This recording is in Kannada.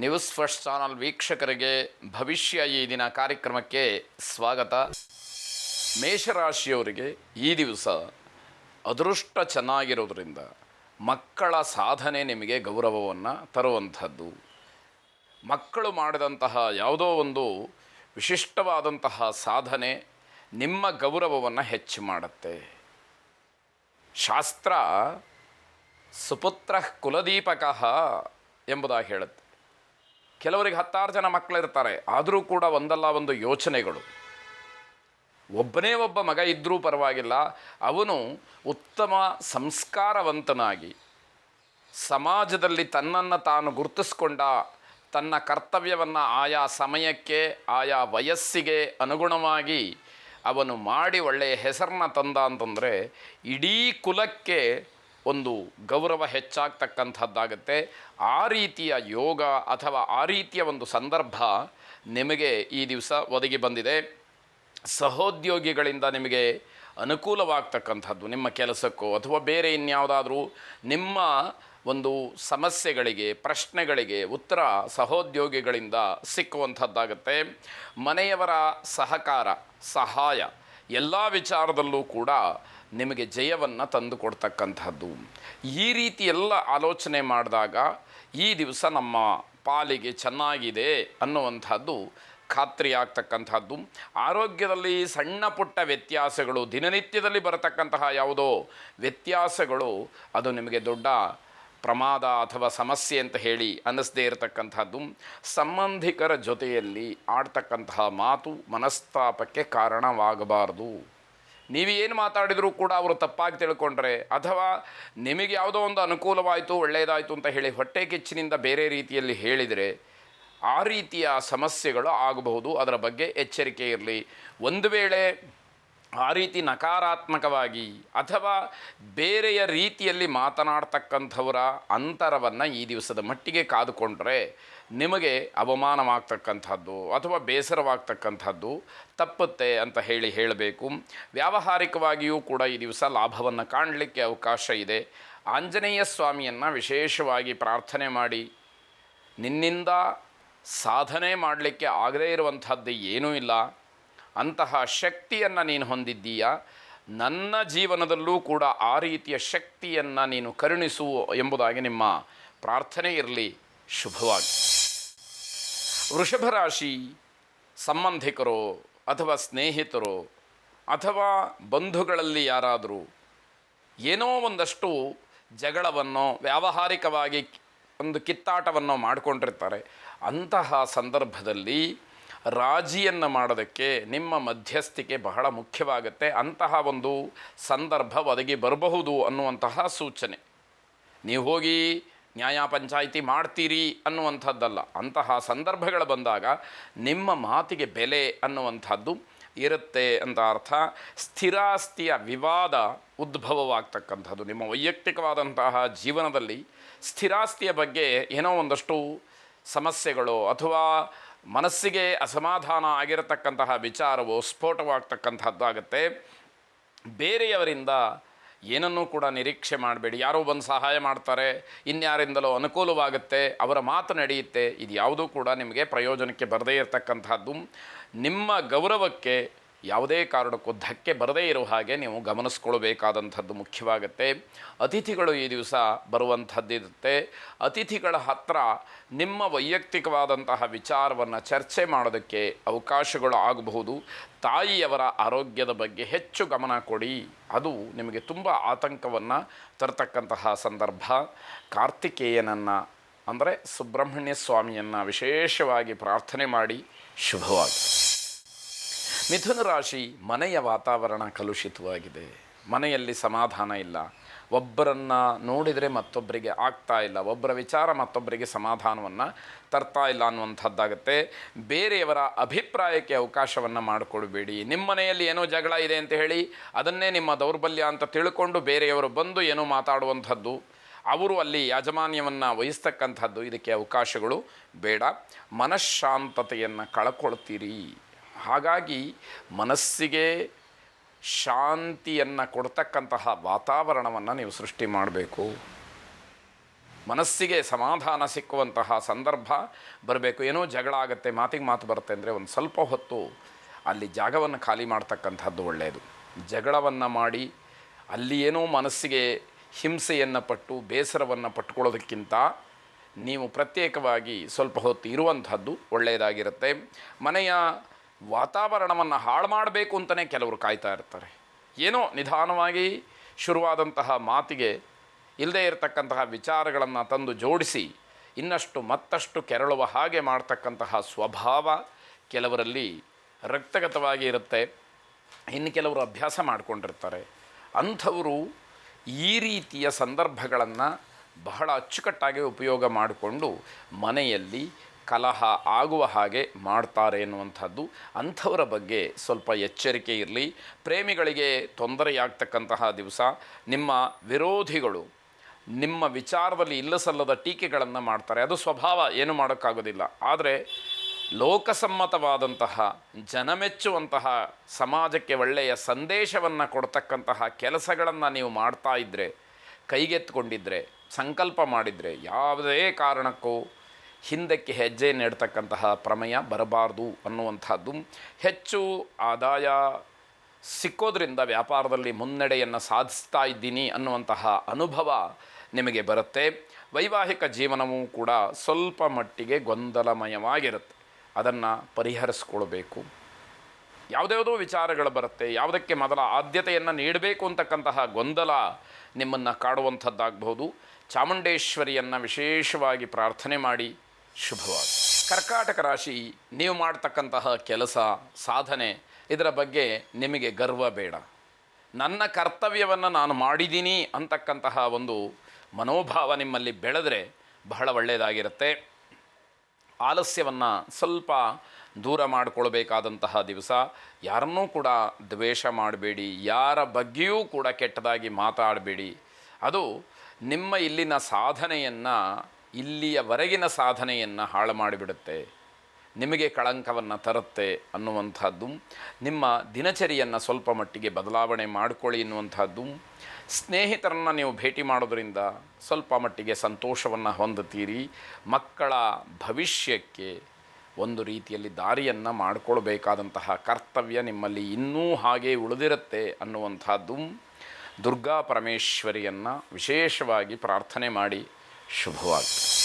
ನ್ಯೂಸ್ ಫಸ್ಟ್ ಚಾನಲ್ ವೀಕ್ಷಕರಿಗೆ ಭವಿಷ್ಯ ಈ ದಿನ ಕಾರ್ಯಕ್ರಮಕ್ಕೆ ಸ್ವಾಗತ. ಮೇಷರಾಶಿಯವರಿಗೆ ಈ ದಿವಸ ಅದೃಷ್ಟ ಚೆನ್ನಾಗಿರೋದ್ರಿಂದ ಮಕ್ಕಳ ಸಾಧನೆ ನಿಮಗೆ ಗೌರವವನ್ನು ತರುವಂಥದ್ದು. ಮಕ್ಕಳು ಮಾಡಿದಂತಹ ಯಾವುದೋ ಒಂದು ವಿಶಿಷ್ಟವಾದಂತಹ ಸಾಧನೆ ನಿಮ್ಮ ಗೌರವವನ್ನು ಹೆಚ್ಚು ಮಾಡುತ್ತೆ. ಶಾಸ್ತ್ರ ಸುಪುತ್ರ ಕುಲದೀಪಕಃ ಎಂಬುದಾಗಿ ಹೇಳುತ್ತೆ. ಕೆಲವರಿಗೆ 10 ಜನ ಮಕ್ಕಳಿರ್ತಾರೆ, ಆದರೂ ಕೂಡ ಒಂದಲ್ಲ ಒಂದು ಯೋಚನೆಗಳು. ಒಬ್ಬನೇ ಒಬ್ಬ ಮಗ ಇದ್ದರೂ ಪರವಾಗಿಲ್ಲ, ಅವನು ಉತ್ತಮ ಸಂಸ್ಕಾರವಂತನಾಗಿ ಸಮಾಜದಲ್ಲಿ ತನ್ನನ್ನು ತಾನು ಗುರುತಿಸ್ಕೊಂಡ, ತನ್ನ ಕರ್ತವ್ಯವನ್ನು ಆಯಾ ಸಮಯಕ್ಕೆ ಆಯಾ ವಯಸ್ಸಿಗೆ ಅನುಗುಣವಾಗಿ ಅವನು ಮಾಡಿ ಒಳ್ಳೆಯ ಹೆಸರನ್ನ ತಂದ ಅಂತಂದರೆ ಇಡೀ ಕುಲಕ್ಕೆ ಒಂದು ಗೌರವ ಹೆಚ್ಚಾಗ್ತಕ್ಕಂಥದ್ದಾಗುತ್ತೆ. ಆ ರೀತಿಯ ಯೋಗ ಅಥವಾ ಆ ರೀತಿಯ ಒಂದು ಸಂದರ್ಭ ನಿಮಗೆ ಈ ದಿವಸ ಒದಗಿ ಬಂದಿದೆ. ಸಹೋದ್ಯೋಗಿಗಳಿಂದ ನಿಮಗೆ ಅನುಕೂಲವಾಗ್ತಕ್ಕಂಥದ್ದು, ನಿಮ್ಮ ಕೆಲಸಕ್ಕೋ ಅಥವಾ ಬೇರೆ ಇನ್ಯಾವುದಾದ್ರೂ ನಿಮ್ಮ ಒಂದು ಸಮಸ್ಯೆಗಳಿಗೆ ಪ್ರಶ್ನೆಗಳಿಗೆ ಉತ್ತರ ಸಹೋದ್ಯೋಗಿಗಳಿಂದ ಸಿಕ್ಕುವಂಥದ್ದಾಗುತ್ತೆ. ಮನೆಯವರ ಸಹಕಾರ ಸಹಾಯ ಎಲ್ಲ ವಿಚಾರದಲ್ಲೂ ಕೂಡ ನಿಮಗೆ ಜಯವನ್ನು ತಂದು ಕೊಡ್ತಕ್ಕಂಥದ್ದು. ಈ ರೀತಿ ಎಲ್ಲ ಆಲೋಚನೆ ಮಾಡಿದಾಗ ಈ ದಿವಸ ನಮ್ಮ ಪಾಲಿಗೆ ಚೆನ್ನಾಗಿದೆ ಅನ್ನುವಂಥದ್ದು ಖಾತ್ರಿಯಾಗ್ತಕ್ಕಂಥದ್ದು. ಆರೋಗ್ಯದಲ್ಲಿ ಸಣ್ಣ ಪುಟ್ಟ ವ್ಯತ್ಯಾಸಗಳು, ದಿನನಿತ್ಯದಲ್ಲಿ ಬರತಕ್ಕಂತಹ ಯಾವುದೋ ವ್ಯತ್ಯಾಸಗಳು ಅದು ನಿಮಗೆ ದೊಡ್ಡ ಪ್ರಮಾದ ಅಥವಾ ಸಮಸ್ಯೆ ಅಂತ ಹೇಳಿ ಅನ್ನಿಸದೇ ಇರತಕ್ಕಂಥದ್ದು. ಸಂಬಂಧಿಕರ ಜೊತೆಯಲ್ಲಿ ಆಡ್ತಕ್ಕಂತಹ ಮಾತು ಮನಸ್ತಾಪಕ್ಕೆ ಕಾರಣವಾಗಬಾರ್ದು. ನೀವು ಏನು ಮಾತಾಡಿದರೂ ಕೂಡ ಅವರು ತಪ್ಪಾಗಿ ತಿಳ್ಕೊಂಡ್ರೆ ಅಥವಾ ನಿಮಗೆ ಯಾವುದೋ ಒಂದು ಅನುಕೂಲವಾಯಿತು ಒಳ್ಳೆಯದಾಯಿತು ಅಂತ ಹೇಳಿ ಹೊಟ್ಟೆ ಕಿಚ್ಚಿನಿಂದ ಬೇರೆ ರೀತಿಯಲ್ಲಿ ಹೇಳಿದರೆ ಆ ರೀತಿಯ ಸಮಸ್ಯೆಗಳು ಆಗಬಹುದು. ಅದರ ಬಗ್ಗೆ ಎಚ್ಚರಿಕೆ ಇರಲಿ. ಒಂದು ವೇಳೆ ಆ ರೀತಿ ನಕಾರಾತ್ಮಕವಾಗಿ ಅಥವಾ ಬೇರೆಯ ರೀತಿಯಲ್ಲಿ ಮಾತನಾಡ್ತಕ್ಕಂಥವರ ಅಂತರವನ್ನು ಈ ದಿವಸದ ಮಟ್ಟಿಗೆ ಕಾದುಕೊಂಡ್ರೆ ನಿಮಗೆ ಅವಮಾನವಾಗ್ತಕ್ಕಂಥದ್ದು ಅಥವಾ ಬೇಸರವಾಗ್ತಕ್ಕಂಥದ್ದು ತಪ್ಪುತ್ತೆ ಅಂತ ಹೇಳಬೇಕು. ವ್ಯಾವಹಾರಿಕವಾಗಿಯೂ ಕೂಡ ಈ ದಿವಸ ಲಾಭವನ್ನು ಕಾಣಲಿಕ್ಕೆ ಅವಕಾಶ ಇದೆ. ಆಂಜನೇಯ ಸ್ವಾಮಿಯನ್ನು ವಿಶೇಷವಾಗಿ ಪ್ರಾರ್ಥನೆ ಮಾಡಿ, ನಿನ್ನಿಂದ ಸಾಧನೆ ಮಾಡಲಿಕ್ಕೆ ಆಗದೇ ಇರುವಂಥದ್ದು ಏನೂ ಇಲ್ಲ, ಅಂತಹ ಶಕ್ತಿಯನ್ನು ನೀನು ಹೊಂದಿದ್ದೀಯಾ, ನನ್ನ ಜೀವನದಲ್ಲೂ ಕೂಡ ಆ ರೀತಿಯ ಶಕ್ತಿಯನ್ನು ನೀನು ಕರುಣಿಸು ಎಂಬುದಾಗಿ ನಿಮ್ಮ ಪ್ರಾರ್ಥನೆ ಇರಲಿ. ಶುಭವಾಗಿ. ವೃಷಭ ರಾಶಿ ಸಂಬಂಧಿಕರು ಅಥವಾ ಸ್ನೇಹಿತರು ಅಥವಾ ಬಂಧುಗಳಲ್ಲಿ ಯಾರಾದರೂ ಏನೋ ಒಂದಷ್ಟು ಜಗಳವನ್ನು ವ್ಯಾವಹಾರಿಕವಾಗಿ ಒಂದು ಕಿತ್ತಾಟವನ್ನು ಮಾಡಿಕೊಂಡಿರ್ತಾರೆ. ಅಂತಹ ಸಂದರ್ಭದಲ್ಲಿ ರಾಜಿಯನ್ನು ಮಾಡೋದಕ್ಕೆ ನಿಮ್ಮ ಮಧ್ಯಸ್ಥಿಕೆ ಬಹಳ ಮುಖ್ಯವಾಗುತ್ತೆ. ಅಂತಹ ಒಂದು ಸಂದರ್ಭ ಒದಗಿ ಬರಬಹುದು ಅನ್ನುವಂತಹ ಸೂಚನೆ. ನೀವು ಹೋಗಿ ನ್ಯಾಯ ಪಂಚಾಯಿತಿ ಮಾಡ್ತೀರಿ ಅನ್ನುವಂಥದ್ದಲ್ಲ. ಅಂತಹ ಸಂದರ್ಭಗಳು ಬಂದಾಗ ನಿಮ್ಮ ಮಾತಿಗೆ ಬೆಲೆ ಅನ್ನುವಂಥದ್ದು ಇರುತ್ತೆ ಅಂತ ಅರ್ಥ. ಸ್ಥಿರಾಸ್ತಿಯ ವಿವಾದ ಉದ್ಭವವಾಗ್ತಕ್ಕಂಥದ್ದು. ನಿಮ್ಮ ವೈಯಕ್ತಿಕವಾದಂತಹ ಜೀವನದಲ್ಲಿ ಸ್ಥಿರಾಸ್ತಿಯ ಬಗ್ಗೆ ಏನೋ ಒಂದಷ್ಟು ಸಮಸ್ಯೆಗಳು ಅಥವಾ ಮನಸ್ಸಿಗೆ ಅಸಮಾಧಾನ ಆಗಿರತಕ್ಕಂತಹ ವಿಚಾರವು ಸ್ಫೋಟವಾಗ್ತಕ್ಕಂಥದ್ದಾಗುತ್ತೆ. ಬೇರೆಯವರಿಂದ ಏನನ್ನೂ ಕೂಡ ನಿರೀಕ್ಷೆ ಮಾಡಬೇಡಿ. ಯಾರೋ ಬಂದು ಸಹಾಯ ಮಾಡ್ತಾರೆ, ಇನ್ಯಾರಿಂದಲೋ ಅನುಕೂಲವಾಗುತ್ತೆ, ಅವರ ಮಾತು ನಡೆಯುತ್ತೆ, ಇದು ಯಾವುದೂ ಕೂಡ ನಿಮಗೆ ಪ್ರಯೋಜನಕ್ಕೆ ಬರದೇ ಇರತಕ್ಕಂಥದ್ದು. ನಿಮ್ಮ ಗೌರವಕ್ಕೆ ಯಾವುದೇ ಕಾರಣಕ್ಕೂ ಧಕ್ಕೆ ಬರದೇ ಇರೋ ಹಾಗೆ ನೀವು ಗಮನಿಸ್ಕೊಳ್ಬೇಕಾದಂಥದ್ದು ಮುಖ್ಯವಾಗುತ್ತೆ. ಅತಿಥಿಗಳು ಈ ದಿವಸ ಬರುವಂಥದ್ದಿರುತ್ತೆ. ಅತಿಥಿಗಳ ಹತ್ರ ನಿಮ್ಮ ವೈಯಕ್ತಿಕವಾದಂತಹ ವಿಚಾರವನ್ನು ಚರ್ಚೆ ಮಾಡೋದಕ್ಕೆ ಅವಕಾಶಗಳು ಆಗಬಹುದು. ತಾಯಿಯವರ ಆರೋಗ್ಯದ ಬಗ್ಗೆ ಹೆಚ್ಚು ಗಮನ ಕೊಡಿ, ಅದು ನಿಮಗೆ ತುಂಬ ಆತಂಕವನ್ನು ತರತಕ್ಕಂತಹ ಸಂದರ್ಭ. ಕಾರ್ತಿಕೇಯನನ್ನು ಅಂದರೆ ಸುಬ್ರಹ್ಮಣ್ಯ ಸ್ವಾಮಿಯನ್ನು ವಿಶೇಷವಾಗಿ ಪ್ರಾರ್ಥನೆ ಮಾಡಿ. ಶುಭವಾಗಿ. ಮಿಥುನ ರಾಶಿ ಮನೆಯ ವಾತಾವರಣ ಕಲುಷಿತವಾಗಿದೆ. ಮನೆಯಲ್ಲಿ ಸಮಾಧಾನ ಇಲ್ಲ. ಒಬ್ಬರನ್ನು ನೋಡಿದರೆ ಮತ್ತೊಬ್ಬರಿಗೆ ಆಗ್ತಾ ಇಲ್ಲ, ಒಬ್ಬರ ವಿಚಾರ ಮತ್ತೊಬ್ಬರಿಗೆ ಸಮಾಧಾನವನ್ನು ತರ್ತಾ ಇಲ್ಲ ಅನ್ನುವಂಥದ್ದಾಗುತ್ತೆ. ಬೇರೆಯವರ ಅಭಿಪ್ರಾಯಕ್ಕೆ ಅವಕಾಶವನ್ನು ಮಾಡಿಕೊಡಬೇಡಿ. ನಿಮ್ಮ ಮನೆಯಲ್ಲಿ ಏನೋ ಜಗಳ ಇದೆ ಅಂತ ಹೇಳಿ ಅದನ್ನೇ ನಿಮ್ಮ ದೌರ್ಬಲ್ಯ ಅಂತ ತಿಳ್ಕೊಂಡು ಬೇರೆಯವರು ಬಂದು ಏನೋ ಮಾತಾಡುವಂಥದ್ದು, ಅವರು ಅಲ್ಲಿ ಯಾಜಮಾನ್ಯವನ್ನು ವಹಿಸ್ತಕ್ಕಂಥದ್ದು, ಇದಕ್ಕೆ ಅವಕಾಶಗಳು ಬೇಡ. ಮನಃಶಾಂತತೆಯನ್ನು ಕಳ್ಕೊಳ್ತೀರಿ. ಹಾಗಾಗಿ ಮನಸ್ಸಿಗೆ ಶಾಂತಿಯನ್ನು ಕೊಡ್ತಕ್ಕಂತಹ ವಾತಾವರಣವನ್ನು ನೀವು ಸೃಷ್ಟಿ ಮಾಡಬೇಕು. ಮನಸ್ಸಿಗೆ ಸಮಾಧಾನ ಸಿಕ್ಕುವಂತಹ ಸಂದರ್ಭ ಬರಬೇಕು. ಏನೋ ಜಗಳ ಆಗುತ್ತೆ, ಮಾತಿಗೆ ಮಾತು ಬರುತ್ತೆ ಅಂದರೆ ಒಂದು ಸ್ವಲ್ಪ ಹೊತ್ತು ಅಲ್ಲಿ ಜಾಗವನ್ನು ಖಾಲಿ ಮಾಡ್ತಕ್ಕಂಥದ್ದು ಒಳ್ಳೆಯದು. ಜಗಳವನ್ನು ಮಾಡಿ ಅಲ್ಲಿ ಏನೋ ಮನಸ್ಸಿಗೆ ಹಿಂಸೆಯನ್ನು ಪಟ್ಟು ಬೇಸರವನ್ನು ಪಟ್ಕೊಳ್ಳೋದಕ್ಕಿಂತ ನೀವು ಪ್ರತ್ಯೇಕವಾಗಿ ಸ್ವಲ್ಪ ಹೊತ್ತು ಇರುವಂಥದ್ದು ಒಳ್ಳೆಯದಾಗಿರುತ್ತೆ. ಮನೆಯ ವಾತಾವರಣವನ್ನು ಹಾಳು ಮಾಡಬೇಕು ಅಂತಲೇ ಕೆಲವರು ಕಾಯ್ತಾ ಇರ್ತಾರೆ. ಏನೋ ನಿಧಾನವಾಗಿ ಶುರುವಾದಂತಹ ಮಾತಿಗೆ ಇಲ್ಲದೇ ಇರತಕ್ಕಂತಹ ವಿಚಾರಗಳನ್ನು ತಂದು ಜೋಡಿಸಿ ಇನ್ನಷ್ಟು ಮತ್ತಷ್ಟು ಕೆರಳುವ ಹಾಗೆ ಮಾಡ್ತಕ್ಕಂತಹ ಸ್ವಭಾವ ಕೆಲವರಲ್ಲಿ ರಕ್ತಗತವಾಗಿ ಇರುತ್ತೆ. ಇನ್ನು ಕೆಲವರು ಅಭ್ಯಾಸ ಮಾಡಿಕೊಂಡಿರ್ತಾರೆ. ಅಂಥವರು ಈ ರೀತಿಯ ಸಂದರ್ಭಗಳನ್ನು ಬಹಳ ಅಚ್ಚುಕಟ್ಟಾಗಿ ಉಪಯೋಗ ಮಾಡಿಕೊಂಡು ಮನೆಯಲ್ಲಿ ಕಲಹ ಆಗುವ ಹಾಗೆ ಮಾಡ್ತಾರೆ ಎನ್ನುವಂಥದ್ದು. ಅಂಥವರ ಬಗ್ಗೆ ಸ್ವಲ್ಪ ಎಚ್ಚರಿಕೆ ಇರಲಿ. ಪ್ರೇಮಿಗಳಿಗೆ ತೊಂದರೆಯಾಗ್ತಕ್ಕಂತಹ ದಿವಸ. ನಿಮ್ಮ ವಿರೋಧಿಗಳು ನಿಮ್ಮ ವಿಚಾರದಲ್ಲಿ ಇಲ್ಲಸಲ್ಲದ ಟೀಕೆಗಳನ್ನು ಮಾಡ್ತಾರೆ. ಅದು ಸ್ವಭಾವ, ಏನು ಮಾಡೋಕ್ಕಾಗೋದಿಲ್ಲ. ಆದರೆ ಲೋಕಸಮ್ಮತವಾದಂತಹ ಜನಮೆಚ್ಚುವಂತಹ ಸಮಾಜಕ್ಕೆ ಒಳ್ಳೆಯ ಸಂದೇಶವನ್ನು ಕೊಡ್ತಕ್ಕಂತಹ ಕೆಲಸಗಳನ್ನು ನೀವು ಮಾಡ್ತಾ ಇದ್ದರೆ, ಕೈಗೆತ್ತಿಕೊಂಡಿದ್ದರೆ, ಸಂಕಲ್ಪ ಮಾಡಿದರೆ ಯಾವುದೇ ಕಾರಣಕ್ಕೂ ಹಿಂದಕ್ಕೆ ಹೆಜ್ಜೆ ನೆಡ್ತಕ್ಕಂತಹ ಪ್ರಮೇಯ ಬರಬಾರ್ದು ಅನ್ನುವಂಥದ್ದು. ಹೆಚ್ಚು ಆದಾಯ ಸಿಕ್ಕೋದ್ರಿಂದ ವ್ಯಾಪಾರದಲ್ಲಿ ಮುನ್ನಡೆಯನ್ನು ಸಾಧಿಸ್ತಾ ಇದ್ದೀನಿ ಅನ್ನುವಂತಹ ಅನುಭವ ನಿಮಗೆ ಬರುತ್ತೆ. ವೈವಾಹಿಕ ಜೀವನವೂ ಕೂಡ ಸ್ವಲ್ಪ ಮಟ್ಟಿಗೆ ಗೊಂದಲಮಯವಾಗಿರುತ್ತೆ. ಅದನ್ನು ಪರಿಹರಿಸ್ಕೊಳ್ಬೇಕು. ಯಾವುದ್ಯಾವುದೋ ವಿಚಾರಗಳು ಬರುತ್ತೆ. ಯಾವುದಕ್ಕೆ ಮೊದಲ ಆದ್ಯತೆಯನ್ನು ನೀಡಬೇಕು ಅಂತಕ್ಕಂತಹ ಗೊಂದಲ ನಿಮ್ಮನ್ನು ಕಾಡುವಂಥದ್ದಾಗಬಹುದು. ಚಾಮುಂಡೇಶ್ವರಿಯನ್ನು ವಿಶೇಷವಾಗಿ ಪ್ರಾರ್ಥನೆ ಮಾಡಿ. ಶುಭವಾಗಿ. ಕರ್ಕಾಟಕ ರಾಶಿ, ನೀವು ಮಾಡ್ತಕ್ಕಂತಹ ಕೆಲಸ, ಸಾಧನೆ, ಇದರ ಬಗ್ಗೆ ನಿಮಗೆ ಗರ್ವ ಬೇಡ. ನನ್ನ ಕರ್ತವ್ಯವನ್ನು ನಾನು ಮಾಡಿದ್ದೀನಿ ಅಂತಕ್ಕಂತಹ ಒಂದು ಮನೋಭಾವ ನಿಮ್ಮಲ್ಲಿ ಬೆಳೆದರೆ ಬಹಳ ಒಳ್ಳೆಯದಾಗಿರುತ್ತೆ. ಆಲಸ್ಯವನ್ನು ಸ್ವಲ್ಪ ದೂರ ಮಾಡಿಕೊಳ್ಬೇಕಾದಂತಹ ದಿವಸ. ಯಾರನ್ನೂ ಕೂಡ ದ್ವೇಷ ಮಾಡಬೇಡಿ, ಯಾರ ಬಗ್ಗೆಯೂ ಕೂಡ ಕೆಟ್ಟದಾಗಿ ಮಾತಾಡಬೇಡಿ. ಅದು ನಿಮ್ಮ ಇಲ್ಲಿನ ಸಾಧನೆಯನ್ನು, ಇಲ್ಲಿಯವರೆಗಿನ ಸಾಧನೆಯನ್ನು ಹಾಳು ಮಾಡಿಬಿಡುತ್ತೆ, ನಿಮಗೆ ಕಳಂಕವನ್ನು ತರುತ್ತೆ ಅನ್ನುವಂಥದ್ದು. ನಿಮ್ಮ ದಿನಚರಿಯನ್ನು ಸ್ವಲ್ಪ ಮಟ್ಟಿಗೆ ಬದಲಾವಣೆ ಮಾಡಿಕೊಳ್ಳಿ ಎನ್ನುವಂಥದ್ದು. ಸ್ನೇಹಿತರನ್ನು ನೀವು ಭೇಟಿ ಮಾಡೋದರಿಂದ ಸ್ವಲ್ಪ ಮಟ್ಟಿಗೆ ಸಂತೋಷವನ್ನು ಹೊಂದುತ್ತೀರಿ. ಮಕ್ಕಳ ಭವಿಷ್ಯಕ್ಕೆ ಒಂದು ರೀತಿಯಲ್ಲಿ ದಾರಿಯನ್ನು ಮಾಡಿಕೊಳ್ಬೇಕಾದಂತಹ ಕರ್ತವ್ಯ ನಿಮ್ಮಲ್ಲಿ ಇನ್ನೂ ಹಾಗೆ ಉಳಿದಿರುತ್ತೆ ಅನ್ನುವಂಥದ್ದು. ದುರ್ಗಾ ಪರಮೇಶ್ವರಿಯನ್ನು ವಿಶೇಷವಾಗಿ ಪ್ರಾರ್ಥನೆ ಮಾಡಿ. ಶುಭವಾಗಲಿ.